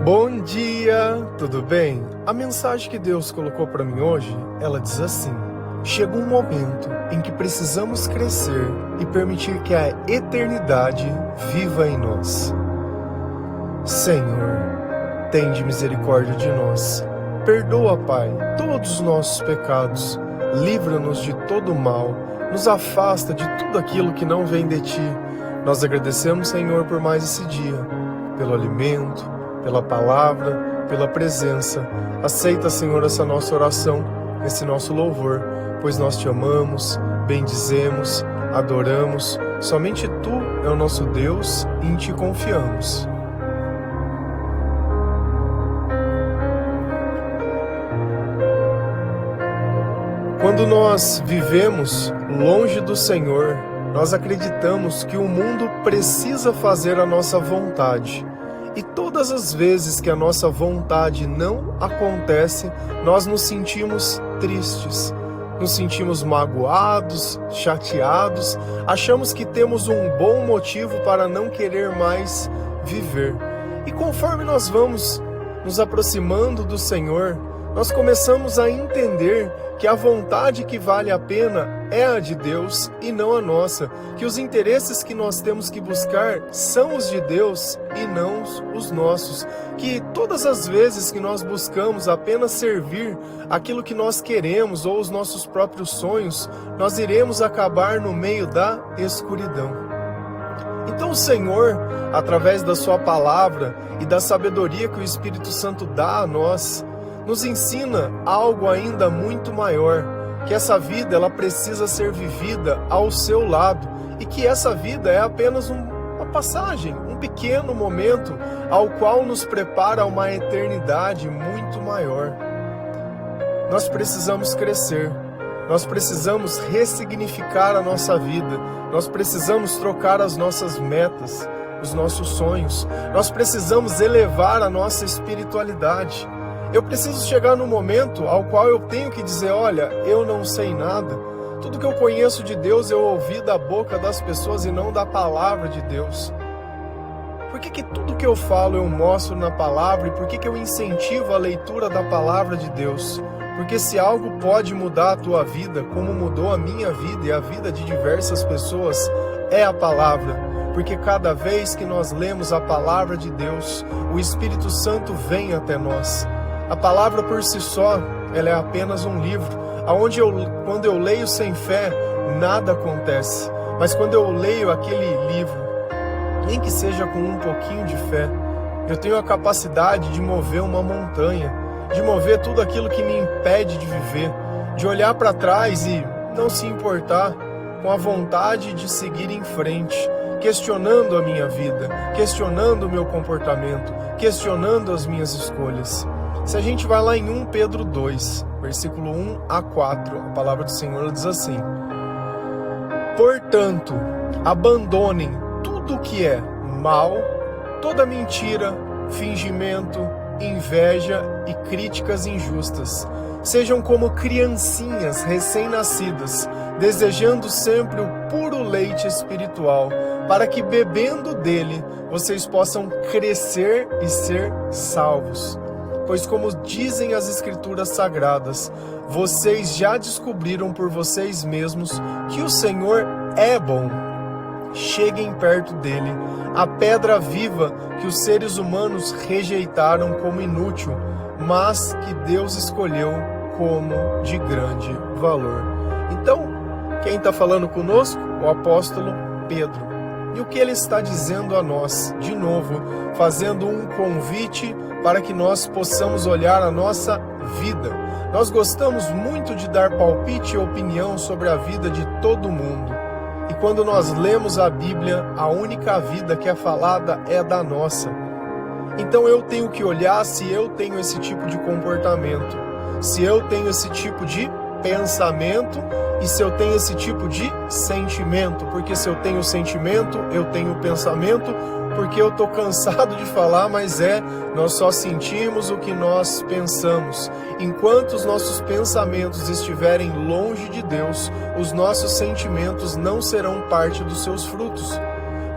Bom dia, tudo bem? A mensagem que Deus colocou para mim hoje, ela diz assim: chega um momento em que precisamos crescer e permitir que a eternidade viva em nós. Senhor, tende misericórdia de nós. Perdoa, Pai, todos os nossos pecados. Livra-nos de todo mal. Nos afasta de tudo aquilo que não vem de Ti. Nós agradecemos, Senhor, por mais esse dia, pelo alimento, pela palavra, pela presença. Aceita, Senhor, essa nossa oração, esse nosso louvor, pois nós Te amamos, bendizemos, adoramos. Somente Tu é o nosso Deus e em Ti confiamos. Quando nós vivemos longe do Senhor, nós acreditamos que o mundo precisa fazer a nossa vontade. E todas as vezes que a nossa vontade não acontece, nós nos sentimos tristes, nos sentimos magoados, chateados, achamos que temos um bom motivo para não querer mais viver. E conforme nós vamos nos aproximando do Senhor, nós começamos a entender que a vontade que vale a pena é a de Deus e não a nossa, que os interesses que nós temos que buscar são os de Deus e não os nossos, que todas as vezes que nós buscamos apenas servir aquilo que nós queremos ou os nossos próprios sonhos, nós iremos acabar no meio da escuridão. Então o Senhor, através da sua palavra e da sabedoria que o Espírito Santo dá a nós, nos ensina algo ainda muito maior, que essa vida ela precisa ser vivida ao seu lado e que essa vida é apenas uma passagem, um pequeno momento ao qual nos prepara uma eternidade muito maior. Nós precisamos crescer, nós precisamos ressignificar a nossa vida, nós precisamos trocar as nossas metas, os nossos sonhos, nós precisamos elevar a nossa espiritualidade. Eu preciso chegar no momento ao qual eu tenho que dizer, olha, eu não sei nada. Tudo que eu conheço de Deus eu ouvi da boca das pessoas e não da palavra de Deus. Por que tudo que eu falo eu mostro na palavra e por que eu incentivo a leitura da palavra de Deus? Porque se algo pode mudar a tua vida, como mudou a minha vida e a vida de diversas pessoas, é a palavra. Porque cada vez que nós lemos a palavra de Deus, o Espírito Santo vem até nós. A palavra por si só, ela é apenas um livro, onde quando eu leio sem fé, nada acontece. Mas quando eu leio aquele livro, nem que seja com um pouquinho de fé, eu tenho a capacidade de mover uma montanha, de mover tudo aquilo que me impede de viver, de olhar para trás e não se importar, com a vontade de seguir em frente, questionando a minha vida, questionando o meu comportamento, questionando as minhas escolhas. Se a gente vai lá em 1 Pedro 2, versículo 1 a 4, a palavra do Senhor diz assim: portanto, abandonem tudo o que é mal, toda mentira, fingimento, inveja e críticas injustas. Sejam como criancinhas recém-nascidas, desejando sempre o puro leite espiritual, para que bebendo dele, vocês possam crescer e ser salvos. Pois como dizem as Escrituras Sagradas, vocês já descobriram por vocês mesmos que o Senhor é bom. Cheguem perto dele, a pedra viva que os seres humanos rejeitaram como inútil, mas que Deus escolheu como de grande valor. Então, quem está falando conosco? O apóstolo Pedro. E o que ele está dizendo a nós? De novo, fazendo um convite para que nós possamos olhar a nossa vida. Nós gostamos muito de dar palpite e opinião sobre a vida de todo mundo. E quando nós lemos a Bíblia, a única vida que é falada é a da nossa. Então eu tenho que olhar se eu tenho esse tipo de comportamento, se eu tenho esse tipo de pensamento e se eu tenho esse tipo de sentimento. Porque se eu tenho sentimento, eu tenho pensamento, porque eu estou cansado de falar, mas nós só sentimos o que nós pensamos. Enquanto os nossos pensamentos estiverem longe de Deus, os nossos sentimentos não serão parte dos seus frutos.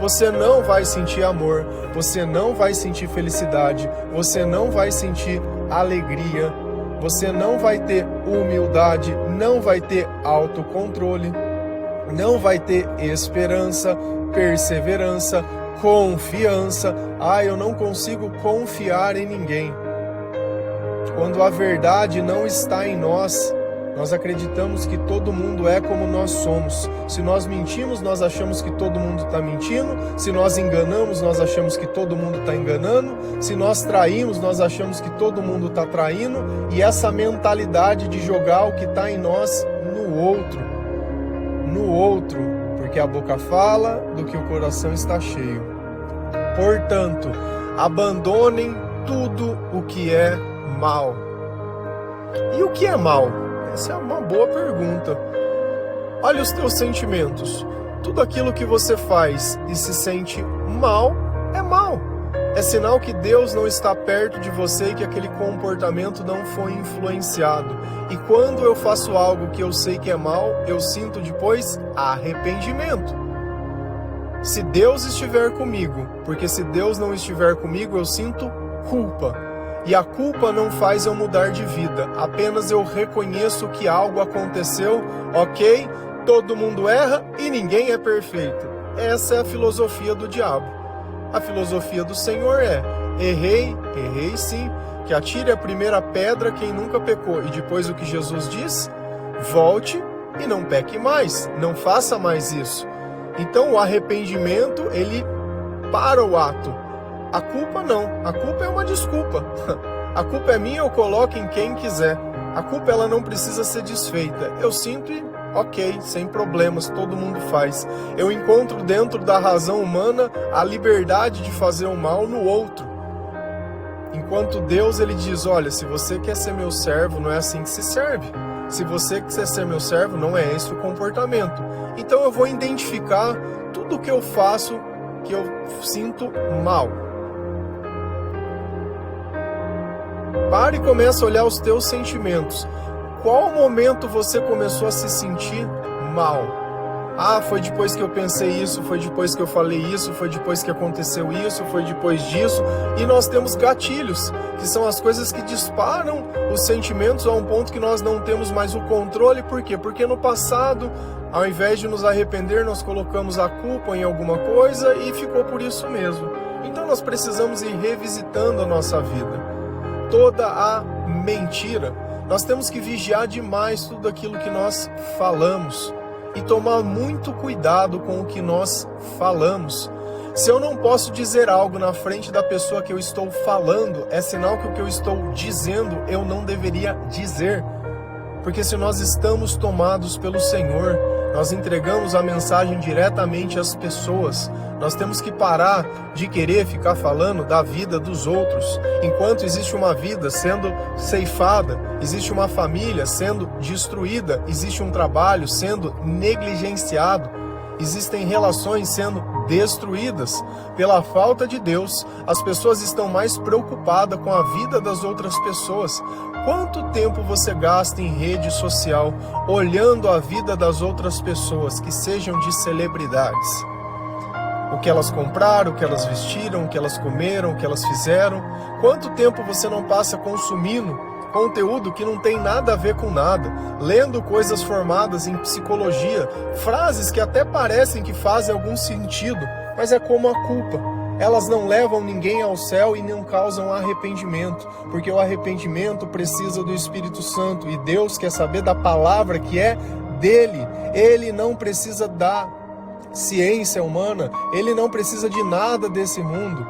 você não vai sentir amor, você não vai sentir felicidade, você não vai sentir alegria, você não vai ter humildade, não vai ter autocontrole, não vai ter esperança, perseverança, confiança. Eu não consigo confiar em ninguém. Quando a verdade não está em nós, nós acreditamos que todo mundo é como nós somos. Se nós mentimos, nós achamos que todo mundo está mentindo. Se nós enganamos, nós achamos que todo mundo está enganando. Se nós traímos, nós achamos que todo mundo está traindo. E essa mentalidade de jogar o que está em nós no outro, porque a boca fala do que o coração está cheio. Portanto, abandonem tudo o que é mal. E o que é mal? Essa é uma boa pergunta. Olha os teus sentimentos. Tudo aquilo que você faz e se sente mal, é mal. É sinal que Deus não está perto de você e que aquele comportamento não foi influenciado. E quando eu faço algo que eu sei que é mal, eu sinto depois arrependimento. Se Deus estiver comigo, porque se Deus não estiver comigo, eu sinto culpa. E a culpa não faz eu mudar de vida, apenas eu reconheço que algo aconteceu, ok? Todo mundo erra e ninguém é perfeito. Essa é a filosofia do diabo. A filosofia do Senhor é: errei sim, que atire a primeira pedra quem nunca pecou. E depois o que Jesus diz? Volte e não peque mais, não faça mais isso. Então o arrependimento, ele para o ato. A culpa não, a culpa é uma desculpa. A culpa é minha, eu coloco em quem quiser. A culpa ela não precisa ser desfeita. Eu sinto e ok, sem problemas, todo mundo faz. Eu encontro dentro da razão humana a liberdade de fazer o mal no outro. Enquanto Deus ele diz, olha, se você quer ser meu servo, não é assim que se serve. Se você quiser ser meu servo, não é esse o comportamento. Então eu vou identificar tudo que eu faço que eu sinto mal. Pare e comece a olhar os teus sentimentos. Qual momento você começou a se sentir mal? Foi depois que eu pensei isso, foi depois que eu falei isso, foi depois que aconteceu isso, foi depois disso. E nós temos gatilhos, que são as coisas que disparam os sentimentos a um ponto que nós não temos mais o controle. Por quê? Porque no passado, ao invés de nos arrepender, nós colocamos a culpa em alguma coisa e ficou por isso mesmo. Então nós precisamos ir revisitando a nossa vida. Toda a mentira. Nós temos que vigiar demais tudo aquilo que nós falamos e tomar muito cuidado com o que nós falamos. Se eu não posso dizer algo na frente da pessoa que eu estou falando, é sinal que o que eu estou dizendo eu não deveria dizer. Porque se nós estamos tomados pelo Senhor, nós entregamos a mensagem diretamente às pessoas. Nós temos que parar de querer ficar falando da vida dos outros. Enquanto existe uma vida sendo ceifada, existe uma família sendo destruída, existe um trabalho sendo negligenciado, existem relações sendo destruídas. Pela falta de Deus, as pessoas estão mais preocupadas com a vida das outras pessoas. Quanto tempo você gasta em rede social olhando a vida das outras pessoas que sejam de celebridades? O que elas compraram, o que elas vestiram, o que elas comeram, o que elas fizeram. Quanto tempo você não passa consumindo conteúdo que não tem nada a ver com nada, lendo coisas formadas em psicologia, frases que até parecem que fazem algum sentido, mas é como a culpa. Elas não levam ninguém ao céu e não causam arrependimento, porque o arrependimento precisa do Espírito Santo e Deus quer saber da palavra que é dele. Ele não precisa da ciência humana, ele não precisa de nada desse mundo.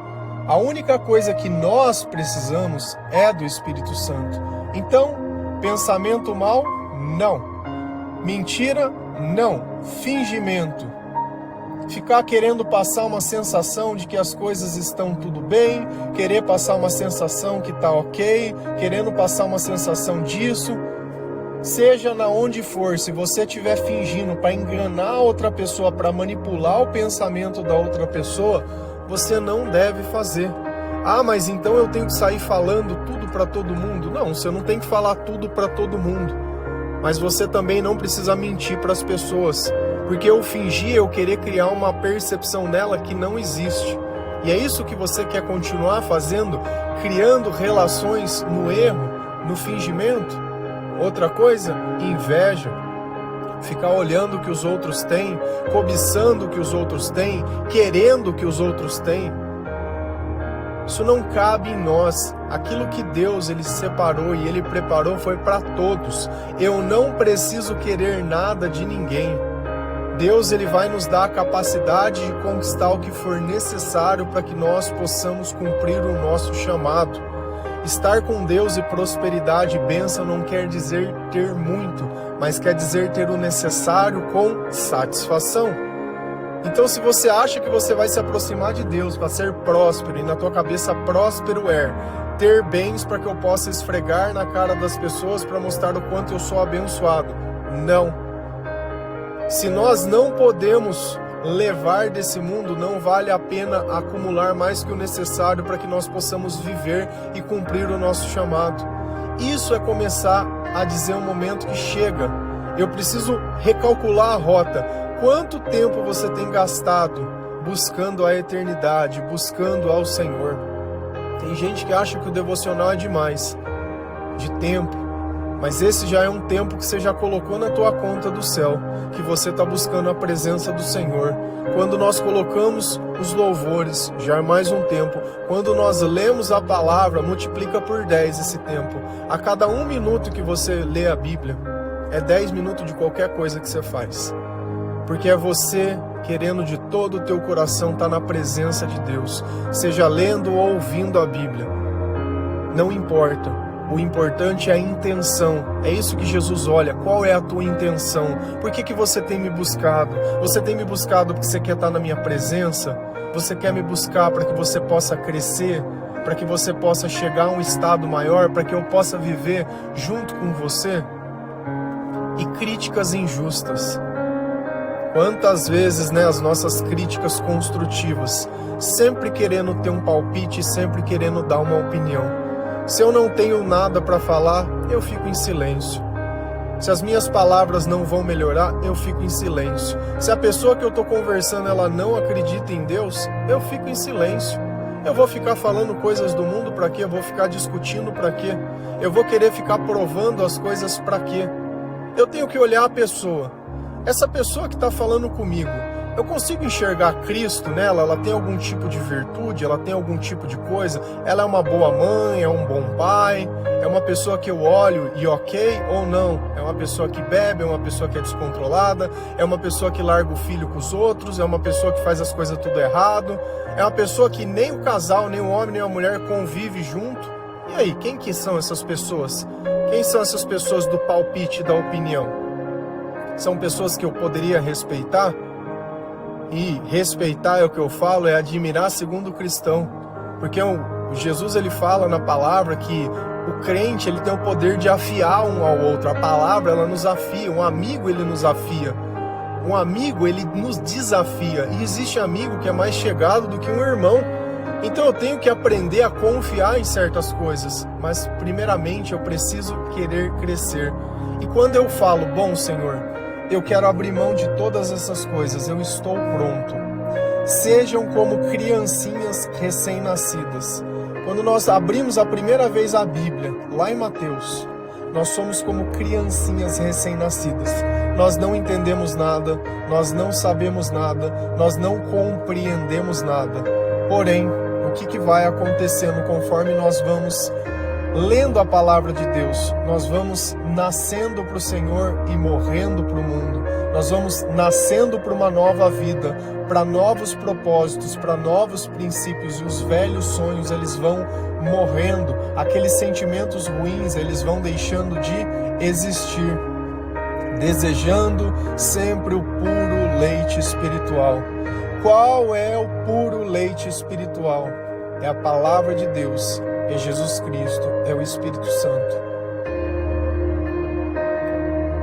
A única coisa que nós precisamos é do Espírito Santo. Então, pensamento mal, não. Mentira, não. Fingimento. Ficar querendo passar uma sensação de que as coisas estão tudo bem, querer passar uma sensação que está ok, querendo passar uma sensação disso. Seja na onde for, se você estiver fingindo para enganar outra pessoa, para manipular o pensamento da outra pessoa, você não deve fazer. Mas então eu tenho que sair falando tudo para todo mundo? Não, você não tem que falar tudo para todo mundo. Mas você também não precisa mentir para as pessoas. Porque eu fingir, eu querer criar uma percepção nela que não existe. E é isso que você quer continuar fazendo, criando relações no erro, no fingimento? Outra coisa, inveja. Ficar olhando o que os outros têm, cobiçando o que os outros têm, querendo o que os outros têm. Isso não cabe em nós. Aquilo que Deus ele separou e ele preparou foi para todos. Eu não preciso querer nada de ninguém. Deus ele vai nos dar a capacidade de conquistar o que for necessário para que nós possamos cumprir o nosso chamado. Estar com Deus e prosperidade e bênção não quer dizer ter muito, mas quer dizer ter o necessário com satisfação. Então, se você acha que você vai se aproximar de Deus para ser próspero, e na tua cabeça próspero é ter bens para que eu possa esfregar na cara das pessoas para mostrar o quanto eu sou abençoado. Não. Se nós não podemos levar desse mundo, não vale a pena acumular mais que o necessário para que nós possamos viver e cumprir o nosso chamado. Isso é começar a dizer um momento que chega. Eu preciso recalcular a rota. Quanto tempo você tem gastado buscando a eternidade, buscando ao Senhor? Tem gente que acha que o devocional é demais de tempo, mas esse já é um tempo que você já colocou na tua conta do céu, que você está buscando a presença do Senhor. Quando nós colocamos os louvores, já é mais um tempo. Quando nós lemos a palavra, multiplica por 10 esse tempo. A cada 1 minuto que você lê a Bíblia, é 10 minutos de qualquer coisa que você faz. Porque é você querendo de todo o teu coração estar na presença de Deus, seja lendo ou ouvindo a Bíblia. Não importa, o importante é a intenção. É isso que Jesus olha, qual é a tua intenção? Por que você tem me buscado? Você tem me buscado porque você quer estar na minha presença? Você quer me buscar para que você possa crescer? Para que você possa chegar a um estado maior? Para que eu possa viver junto com você? E críticas injustas. Quantas vezes, as nossas críticas construtivas, sempre querendo ter um palpite, sempre querendo dar uma opinião. Se eu não tenho nada para falar, eu fico em silêncio. Se as minhas palavras não vão melhorar, eu fico em silêncio. Se a pessoa que eu estou conversando, ela não acredita em Deus, eu fico em silêncio. Eu vou ficar falando coisas do mundo para quê? Eu vou ficar discutindo para quê? Eu vou querer ficar provando as coisas para quê? Eu tenho que olhar a pessoa. Essa pessoa que está falando comigo, eu consigo enxergar Cristo nela? Ela tem algum tipo de virtude? Ela tem algum tipo de coisa? Ela é uma boa mãe? É um bom pai? É uma pessoa que eu olho e ok ou não? É uma pessoa que bebe? É uma pessoa que é descontrolada? É uma pessoa que larga o filho com os outros? É uma pessoa que faz as coisas tudo errado? É uma pessoa que nem o casal, nem o homem, nem a mulher convive junto? E aí, quem que são essas pessoas? Quem são essas pessoas do palpite, da opinião? São pessoas que eu poderia respeitar? E respeitar é o que eu falo, é admirar segundo o cristão. Porque o Jesus ele fala na palavra que o crente ele tem o poder de afiar um ao outro. A palavra ela nos afia, um amigo ele nos afia. Um amigo ele nos desafia. E existe amigo que é mais chegado do que um irmão. Então eu tenho que aprender a confiar em certas coisas. Mas primeiramente eu preciso querer crescer. E quando eu falo, bom Senhor, eu quero abrir mão de todas essas coisas, eu estou pronto. Sejam como criancinhas recém-nascidas. Quando nós abrimos a primeira vez a Bíblia, lá em Mateus, nós somos como criancinhas recém-nascidas. Nós não entendemos nada, nós não sabemos nada, nós não compreendemos nada. Porém, o que vai acontecendo conforme nós vamos lendo a palavra de Deus? Nós vamos nascendo para o Senhor e morrendo para o mundo. Nós vamos nascendo para uma nova vida, para novos propósitos, para novos princípios. E os velhos sonhos, eles vão morrendo. Aqueles sentimentos ruins, eles vão deixando de existir. Desejando sempre o puro leite espiritual. Qual é o puro leite espiritual? É a palavra de Deus. É Jesus Cristo, é o Espírito Santo.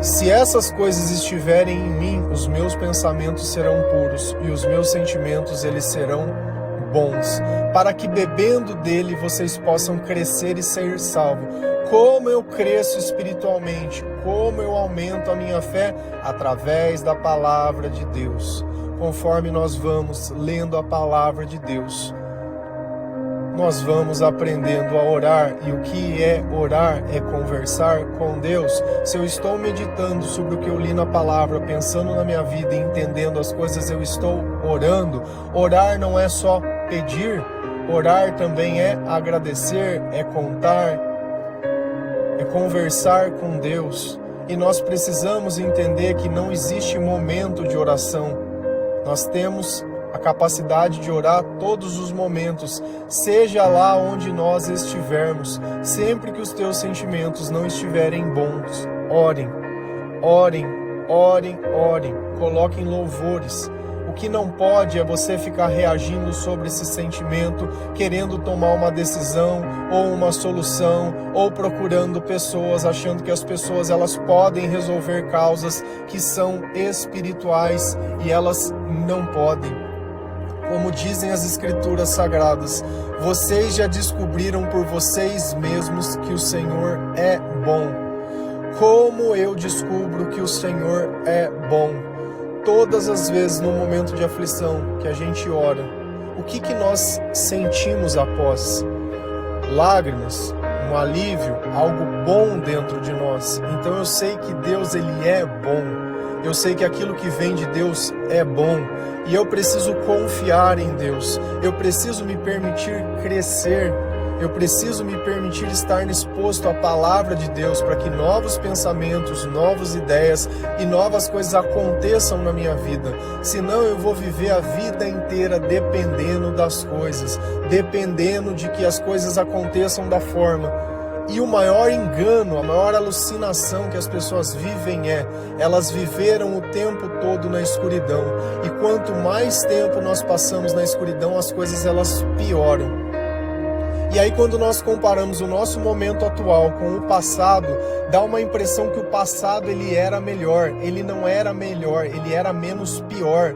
Se essas coisas estiverem em mim, os meus pensamentos serão puros e os meus sentimentos eles serão bons, para que bebendo dele vocês possam crescer e ser salvos. Como eu cresço espiritualmente, como eu aumento a minha fé? Através da palavra de Deus. Conforme nós vamos lendo a palavra de Deus, nós vamos aprendendo a orar. E o que é orar? É conversar com Deus. Se eu estou meditando sobre o que eu li na palavra, pensando na minha vida e entendendo as coisas, eu estou orando. Orar não é só pedir, orar também é agradecer, é contar, é conversar com Deus. E nós precisamos entender que não existe momento de oração. Nós temos a capacidade de orar todos os momentos, seja lá onde nós estivermos. Sempre que os teus sentimentos não estiverem bons, orem, orem, orem, orem, coloquem louvores. O que não pode é você ficar reagindo sobre esse sentimento, querendo tomar uma decisão ou uma solução, ou procurando pessoas, achando que as pessoas elas podem resolver causas que são espirituais e elas não podem. Como dizem as Escrituras Sagradas, vocês já descobriram por vocês mesmos que o Senhor é bom. Como eu descubro que o Senhor é bom? Todas as vezes no momento de aflição que a gente ora, o que nós sentimos após? Lágrimas, um alívio, algo bom dentro de nós. Então eu sei que Deus ele é bom. Eu sei que aquilo que vem de Deus é bom e eu preciso confiar em Deus. Eu preciso me permitir crescer. Eu preciso me permitir estar exposto à palavra de Deus para que novos pensamentos, novas ideias e novas coisas aconteçam na minha vida. Senão eu vou viver a vida inteira dependendo das coisas, dependendo de que as coisas aconteçam da forma. E o maior engano, a maior alucinação que as pessoas vivem elas viveram o tempo todo na escuridão. E quanto mais tempo nós passamos na escuridão, as coisas elas pioram. E aí quando nós comparamos o nosso momento atual com o passado, dá uma impressão que o passado ele era melhor. Ele não era melhor, ele era menos pior.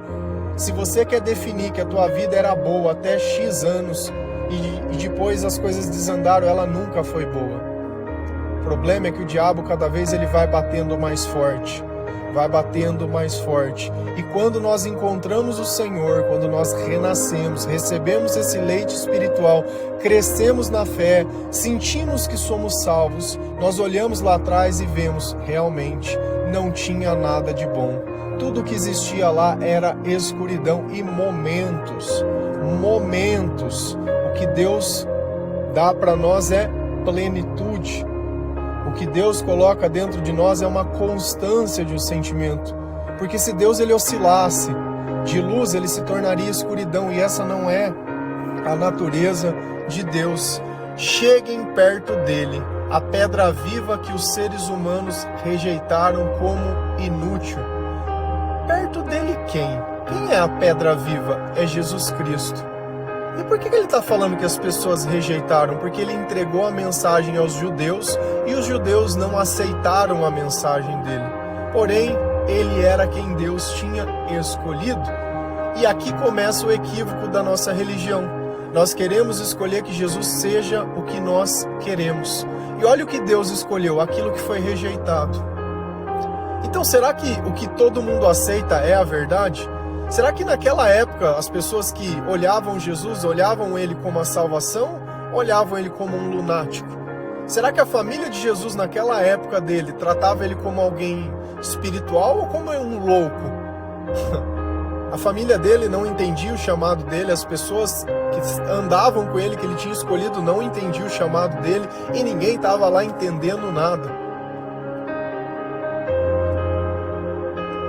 Se você quer definir que a tua vida era boa até X anos e depois as coisas desandaram, ela nunca foi boa. O problema é que o diabo cada vez ele vai batendo mais forte. Vai batendo mais forte. E quando nós encontramos o Senhor, quando nós renascemos, recebemos esse leite espiritual, crescemos na fé, sentimos que somos salvos, nós olhamos lá atrás e vemos, realmente não tinha nada de bom. Tudo que existia lá era escuridão e momentos. O que Deus dá para nós é plenitude. O que Deus coloca dentro de nós é uma constância de um sentimento. Porque se Deus ele oscilasse de luz, ele se tornaria escuridão. E essa não é a natureza de Deus. Cheguem perto dele, a pedra viva que os seres humanos rejeitaram como inútil. Perto dele quem? Quem é a pedra viva? É Jesus Cristo. E por que ele está falando que as pessoas rejeitaram? Porque ele entregou a mensagem aos judeus e os judeus não aceitaram a mensagem dele. Porém, ele era quem Deus tinha escolhido. E aqui começa o equívoco da nossa religião. Nós queremos escolher que Jesus seja o que nós queremos. E olha o que Deus escolheu, aquilo que foi rejeitado. Então, será que o que todo mundo aceita é a verdade? Será que naquela época as pessoas que olhavam Jesus, olhavam ele como a salvação, olhavam ele como um lunático? Será que a família de Jesus naquela época dele tratava ele como alguém espiritual ou como um louco? A família dele não entendia o chamado dele, as pessoas que andavam com ele, que ele tinha escolhido, não entendiam o chamado dele e ninguém estava lá entendendo nada.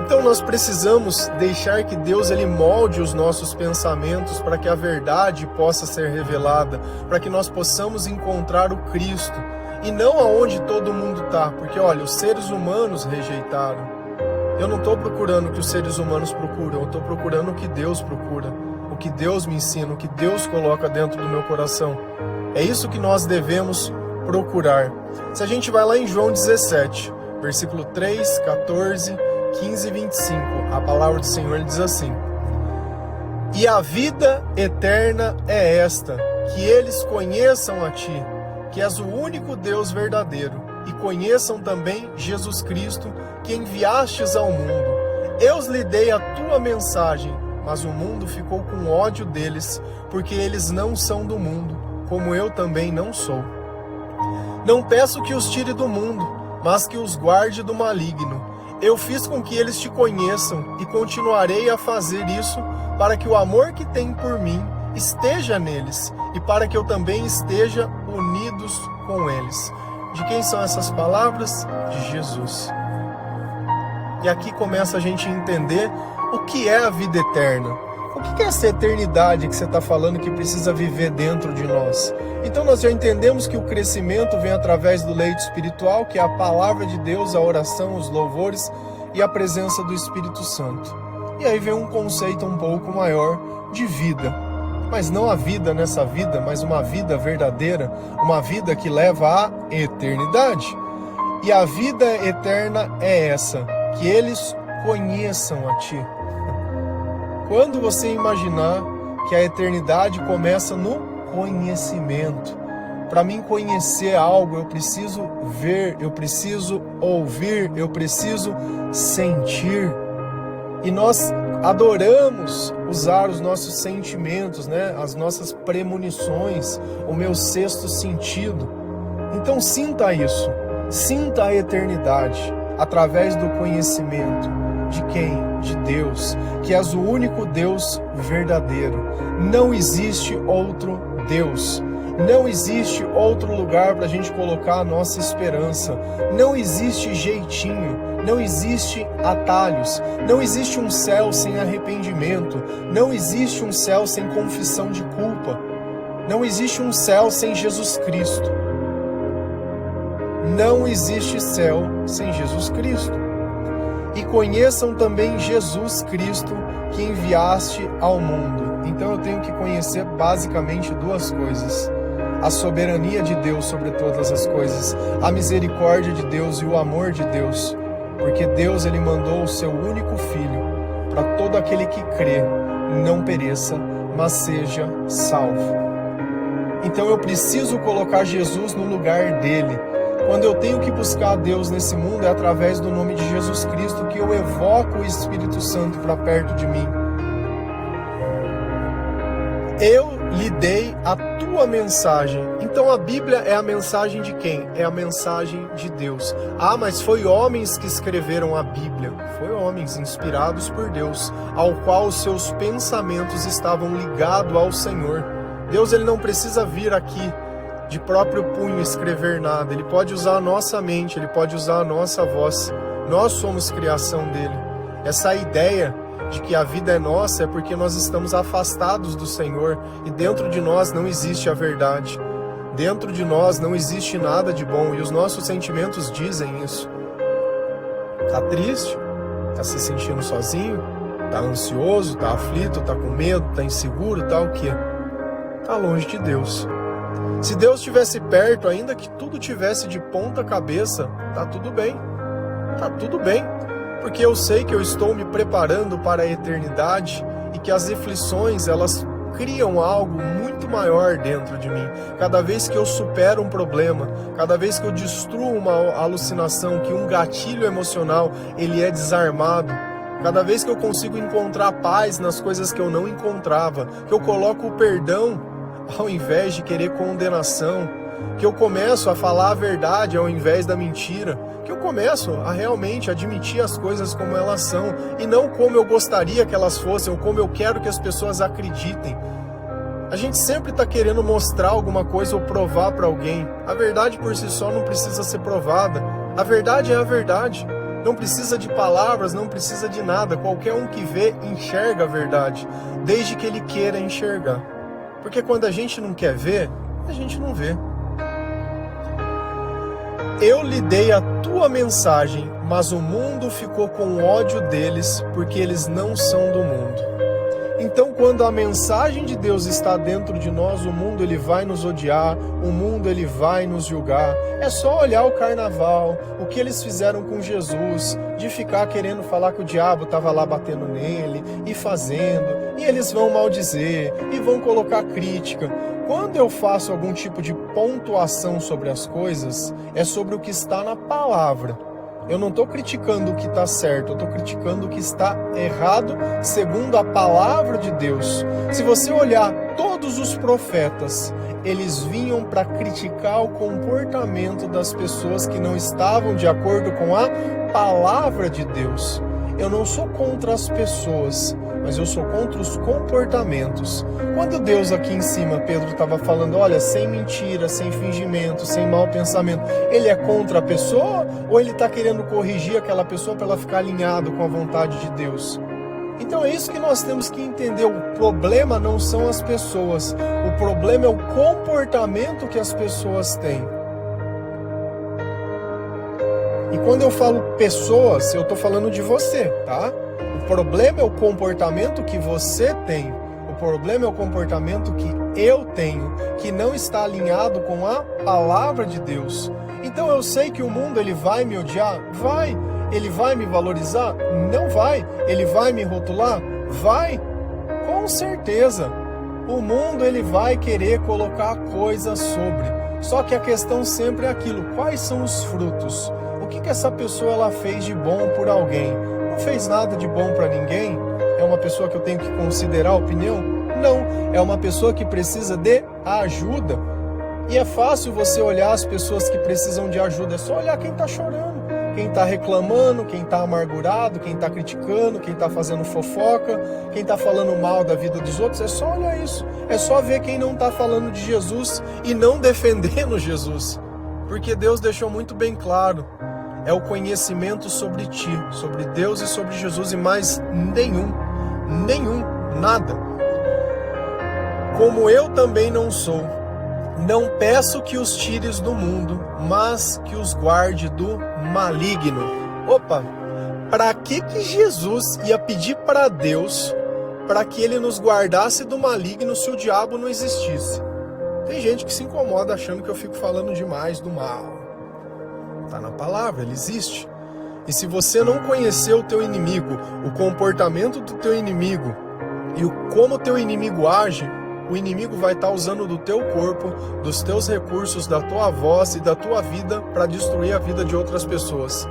Então nós precisamos deixar que Deus ele molde os nossos pensamentos para que a verdade possa ser revelada, para que nós possamos encontrar o Cristo e não aonde todo mundo está, porque olha, os seres humanos rejeitaram. Eu não estou procurando o que os seres humanos procuram, eu estou procurando o que Deus procura, o que Deus me ensina, o que Deus coloca dentro do meu coração. É isso que nós devemos procurar. Se a gente vai lá em João 17, versículo 3, 14... 15 e 25, a palavra do Senhor diz assim: E a vida eterna é esta, que eles conheçam a Ti, que és o único Deus verdadeiro, e conheçam também Jesus Cristo, que enviastes ao mundo. Eu lhe dei a Tua mensagem, mas o mundo ficou com ódio deles, porque eles não são do mundo, como eu também não sou. Não peço que os tire do mundo, mas que os guarde do maligno. Eu fiz com que eles Te conheçam, e continuarei a fazer isso, para que o amor que tem por mim esteja neles, e para que eu também esteja unidos com eles. De quem são essas palavras? De Jesus. E aqui começa a gente a entender o que é a vida eterna. O que é essa eternidade que você está falando que precisa viver dentro de nós? Então nós já entendemos que o crescimento vem através do leite espiritual, que é a palavra de Deus, a oração, os louvores e a presença do Espírito Santo. E aí vem um conceito um pouco maior de vida. Mas não a vida nessa vida, mas uma vida verdadeira, uma vida que leva à eternidade. E a vida eterna é essa, que eles conheçam a Ti. Quando você imaginar que a eternidade começa no conhecimento. Para mim conhecer algo, eu preciso ver, eu preciso ouvir, eu preciso sentir. E nós adoramos usar os nossos sentimentos, né? As nossas premonições, o meu sexto sentido. Então sinta isso, sinta a eternidade através do conhecimento. De quem? De Deus, que és o único Deus verdadeiro. Não existe outro Deus. Não existe outro lugar para a gente colocar a nossa esperança. Não existe jeitinho. Não existe atalhos. Não existe um céu sem arrependimento. Não existe um céu sem confissão de culpa. Não existe um céu sem Jesus Cristo. Não existe céu sem Jesus Cristo. E conheçam também Jesus Cristo, que enviaste ao mundo. Então eu tenho que conhecer basicamente duas coisas: a soberania de Deus sobre todas as coisas, a misericórdia de Deus e o amor de Deus. Porque Deus, Ele mandou o seu único Filho para todo aquele que crê, não pereça, mas seja salvo. Então eu preciso colocar Jesus no lugar dele. Quando eu tenho que buscar a Deus nesse mundo, é através do nome de Jesus Cristo que eu evoco o Espírito Santo para perto de mim. Eu lhe dei a tua mensagem. Então a Bíblia é a mensagem de quem? É a mensagem de Deus. Ah, mas foi homens que escreveram a Bíblia. Foi homens inspirados por Deus, ao qual os seus pensamentos estavam ligados ao Senhor. Deus, Ele não precisa vir aqui de próprio punho escrever nada. Ele pode usar a nossa mente, Ele pode usar a nossa voz. Nós somos criação dele. Essa ideia de que a vida é nossa é porque nós estamos afastados do Senhor e dentro de nós não existe a verdade. Dentro de nós não existe nada de bom e os nossos sentimentos dizem isso. Tá triste? Tá se sentindo sozinho? Tá ansioso? Tá aflito? Tá com medo? Tá inseguro? Tá o quê? Tá longe de Deus. Se Deus estivesse perto, ainda que tudo tivesse de ponta cabeça, tá tudo bem. Tá tudo bem. Porque eu sei que eu estou me preparando para a eternidade e que as aflições, elas criam algo muito maior dentro de mim. Cada vez que eu supero um problema, cada vez que eu destruo uma alucinação, que um gatilho emocional, ele é desarmado, cada vez que eu consigo encontrar paz nas coisas que eu não encontrava, que eu coloco o perdão ao invés de querer condenação, que eu começo a falar a verdade ao invés da mentira, que eu começo a realmente admitir as coisas como elas são e não como eu gostaria que elas fossem ou como eu quero que as pessoas acreditem. A gente sempre está querendo mostrar alguma coisa ou provar para alguém. A verdade por si só não precisa ser provada. A verdade é a verdade. Não precisa de palavras, não precisa de nada. Qualquer um que vê, enxerga a verdade, desde que ele queira enxergar. Porque quando a gente não quer ver, a gente não vê. Eu lhe dei a tua mensagem, mas o mundo ficou com ódio deles, porque eles não são do mundo. Então, quando a mensagem de Deus está dentro de nós, o mundo ele vai nos odiar, o mundo ele vai nos julgar. É só olhar o carnaval, o que eles fizeram com Jesus, de ficar querendo falar que o diabo estava lá batendo nele, e fazendo, e eles vão maldizer e vão colocar crítica. Quando eu faço algum tipo de pontuação sobre as coisas, é sobre o que está na palavra. Eu não estou criticando o que está certo, eu estou criticando o que está errado segundo a palavra de Deus. Se você olhar todos os profetas, eles vinham para criticar o comportamento das pessoas que não estavam de acordo com a palavra de Deus. Eu não sou contra as pessoas, mas eu sou contra os comportamentos. Quando Deus aqui em cima, Pedro estava falando, olha, sem mentira, sem fingimento, sem mau pensamento, ele é contra a pessoa ou ele está querendo corrigir aquela pessoa para ela ficar alinhada com a vontade de Deus? Então é isso que nós temos que entender. O problema não são as pessoas, o problema é o comportamento que as pessoas têm. E quando eu falo pessoas, eu estou falando de você, tá? O problema é o comportamento que você tem. O problema é o comportamento que eu tenho, que não está alinhado com a palavra de Deus. Então eu sei que o mundo ele vai me odiar? Vai. Ele vai me valorizar? Não vai. Ele vai me rotular? Vai. Com certeza. O mundo ele vai querer colocar coisas sobre. Só que a questão sempre é aquilo. Quais são os frutos? O que essa pessoa ela fez de bom por alguém? Não fez nada de bom para ninguém? É uma pessoa que eu tenho que considerar a opinião? Não. É uma pessoa que precisa de ajuda. E é fácil você olhar as pessoas que precisam de ajuda. É só olhar quem está chorando. Quem está reclamando, quem está amargurado, quem está criticando, quem está fazendo fofoca, quem está falando mal da vida dos outros, é só olhar isso. É só ver quem não está falando de Jesus e não defendendo Jesus. Porque Deus deixou muito bem claro, é o conhecimento sobre ti, sobre Deus e sobre Jesus e mais nenhum, nada. Como eu também não sou, não peço que os tires do mundo, mas que os guarde do maligno. Opa, para que Jesus ia pedir para Deus para que ele nos guardasse do maligno se o diabo não existisse? Tem gente que se incomoda achando que eu fico falando demais do mal. Está na palavra, ele existe. E se você não conhecer o teu inimigo, o comportamento do teu inimigo e como o teu inimigo age, o inimigo vai estar usando do teu corpo, dos teus recursos, da tua voz e da tua vida para destruir a vida de outras pessoas.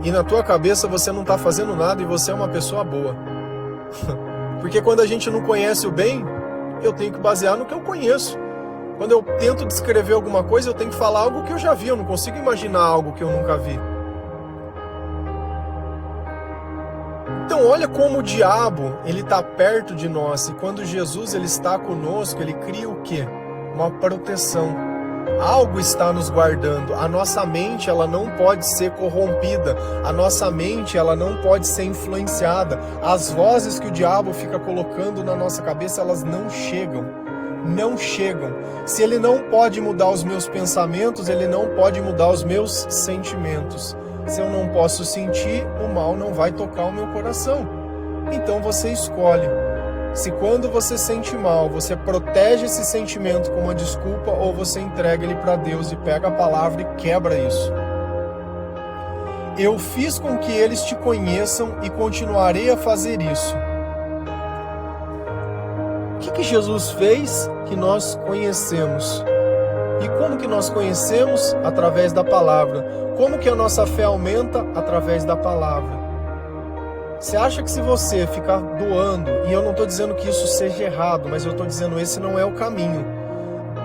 E na tua cabeça você não está fazendo nada e você é uma pessoa boa. Porque quando a gente não conhece o bem, eu tenho que basear no que eu conheço. Quando eu tento descrever alguma coisa, eu tenho que falar algo que eu já vi, eu não consigo imaginar algo que eu nunca vi. Então olha como o diabo, ele está perto de nós, e quando Jesus ele está conosco, ele cria o quê? Uma proteção. Algo está nos guardando. A nossa mente ela não pode ser corrompida, a nossa mente ela não pode ser influenciada. As vozes que o diabo fica colocando na nossa cabeça, elas não chegam. Não chegam. Se ele não pode mudar os meus pensamentos, ele não pode mudar os meus sentimentos. Se eu não posso sentir, o mal não vai tocar o meu coração. Então você escolhe. Se quando você sente mal, você protege esse sentimento com uma desculpa ou você entrega ele para Deus e pega a palavra e quebra isso. Eu fiz com que eles te conheçam e continuarei a fazer isso. O que Jesus fez que nós conhecemos? E como que nós conhecemos? Através da palavra. Como que a nossa fé aumenta? Através da palavra. Você acha que se você ficar doando, e eu não estou dizendo que isso seja errado, mas eu estou dizendo esse não é o caminho,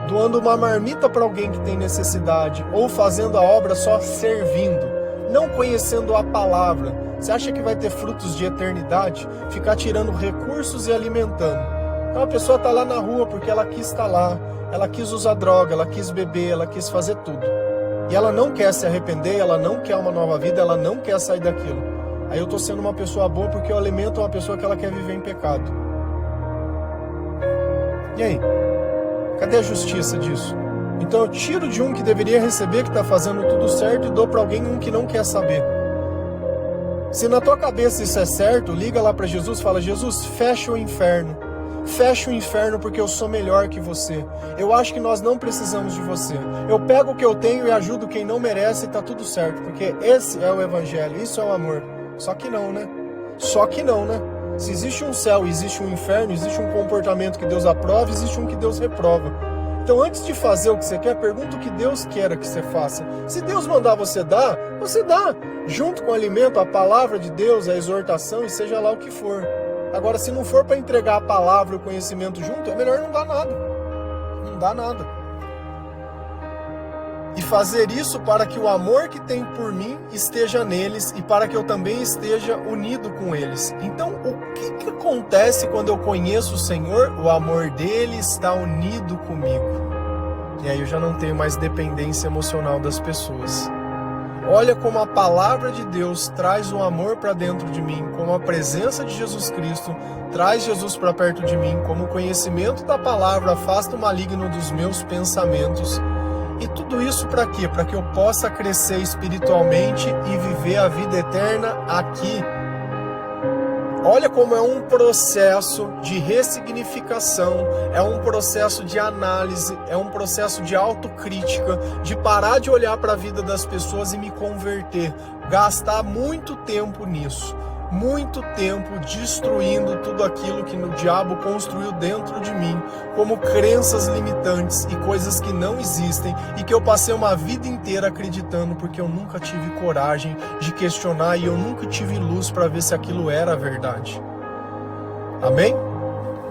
doando uma marmita para alguém que tem necessidade, ou fazendo a obra só servindo, não conhecendo a palavra, você acha que vai ter frutos de eternidade? Ficar tirando recursos e alimentando. Então a pessoa está lá na rua porque ela quis estar lá, ela quis usar droga, ela quis beber, ela quis fazer tudo. E ela não quer se arrepender, ela não quer uma nova vida, ela não quer sair daquilo. Aí eu estou sendo uma pessoa boa porque eu alimento uma pessoa que ela quer viver em pecado. E aí? Cadê a justiça disso? Então eu tiro de um que deveria receber, que está fazendo tudo certo, e dou para alguém um que não quer saber. Se na tua cabeça isso é certo, liga lá para Jesus e fala, Jesus, fecha o inferno. Fecha o inferno porque eu sou melhor que você. Eu acho que nós não precisamos de você. Eu pego o que eu tenho e ajudo quem não merece e tá tudo certo. Porque esse é o evangelho, isso é o amor. Só que não, né? Se existe um céu, existe um inferno, existe um comportamento que Deus aprova, existe um que Deus reprova. Então, antes de fazer o que você quer, pergunta o que Deus quer que você faça. Se Deus mandar você dar, você dá. Junto com o alimento, a palavra de Deus, a exortação e seja lá o que for. Agora, se não for para entregar a palavra e o conhecimento junto, é melhor não dar nada. Não dá nada. E fazer isso para que o amor que tem por mim esteja neles e para que eu também esteja unido com eles. Então, o que acontece quando eu conheço o Senhor? O amor dele está unido comigo. E aí eu já não tenho mais dependência emocional das pessoas. Olha como a palavra de Deus traz o amor para dentro de mim, como a presença de Jesus Cristo traz Jesus para perto de mim, como o conhecimento da palavra afasta o maligno dos meus pensamentos. E tudo isso para quê? Para que eu possa crescer espiritualmente e viver a vida eterna aqui. Olha como é um processo de ressignificação, é um processo de análise, é um processo de autocrítica, de parar de olhar para a vida das pessoas e me converter. Gastar muito tempo nisso. Muito tempo destruindo tudo aquilo que o diabo construiu dentro de mim, como crenças limitantes e coisas que não existem e que eu passei uma vida inteira acreditando porque eu nunca tive coragem de questionar e eu nunca tive luz para ver se aquilo era verdade. Amém?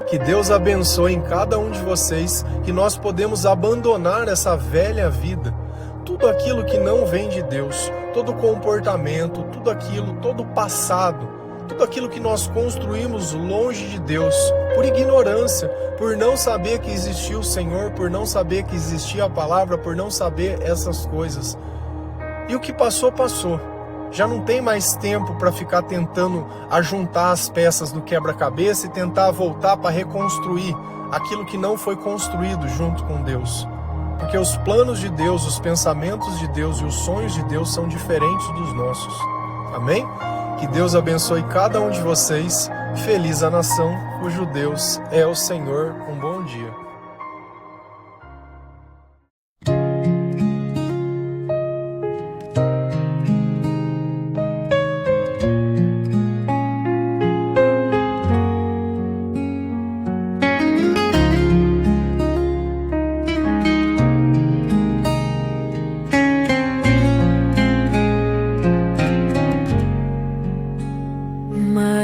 Que Deus abençoe em cada um de vocês, que nós podemos abandonar essa velha vida. Tudo aquilo que não vem de Deus, todo comportamento, tudo aquilo, todo passado, tudo aquilo que nós construímos longe de Deus, por ignorância, por não saber que existia o Senhor, por não saber que existia a palavra, por não saber essas coisas. E o que passou, passou. Já não tem mais tempo para ficar tentando ajuntar as peças do quebra-cabeça e tentar voltar para reconstruir aquilo que não foi construído junto com Deus. Porque os planos de Deus, os pensamentos de Deus e os sonhos de Deus são diferentes dos nossos. Amém? Que Deus abençoe cada um de vocês. Feliz a nação cujo Deus é o Senhor. Um bom dia.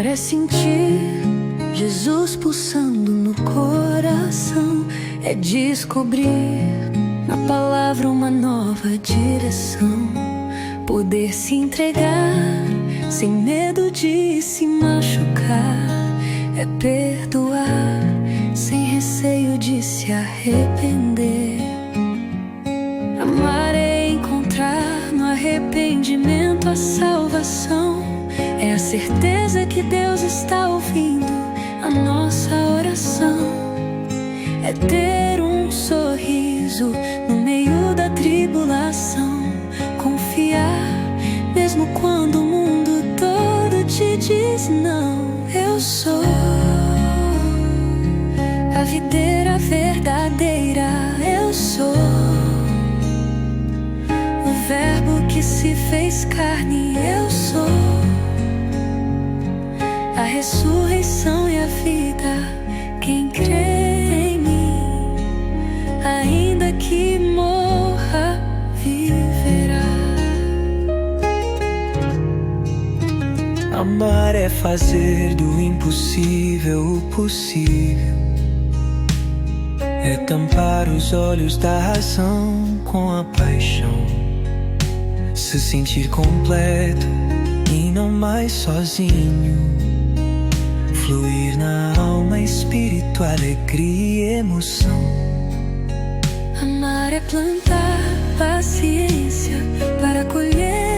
É sentir Jesus pulsando no coração, é descobrir na palavra uma nova direção, poder se entregar sem medo de se machucar, é perdoar sem receio de se arrepender. Amar é encontrar no arrependimento a salvação. É a certeza que Deus está ouvindo a nossa oração. É ter um sorriso no meio da tribulação. Confiar mesmo quando o mundo todo te diz não. Eu sou a videira verdadeira. Eu sou o verbo que se fez carne. Eu sou a ressurreição e a vida. Quem crê em mim, ainda que morra, viverá. Amar é fazer do impossível o possível. É tampar os olhos da razão com a paixão. Se sentir completo e não mais sozinho. Fluir na alma, espírito, alegria e emoção. Amar é plantar paciência para colher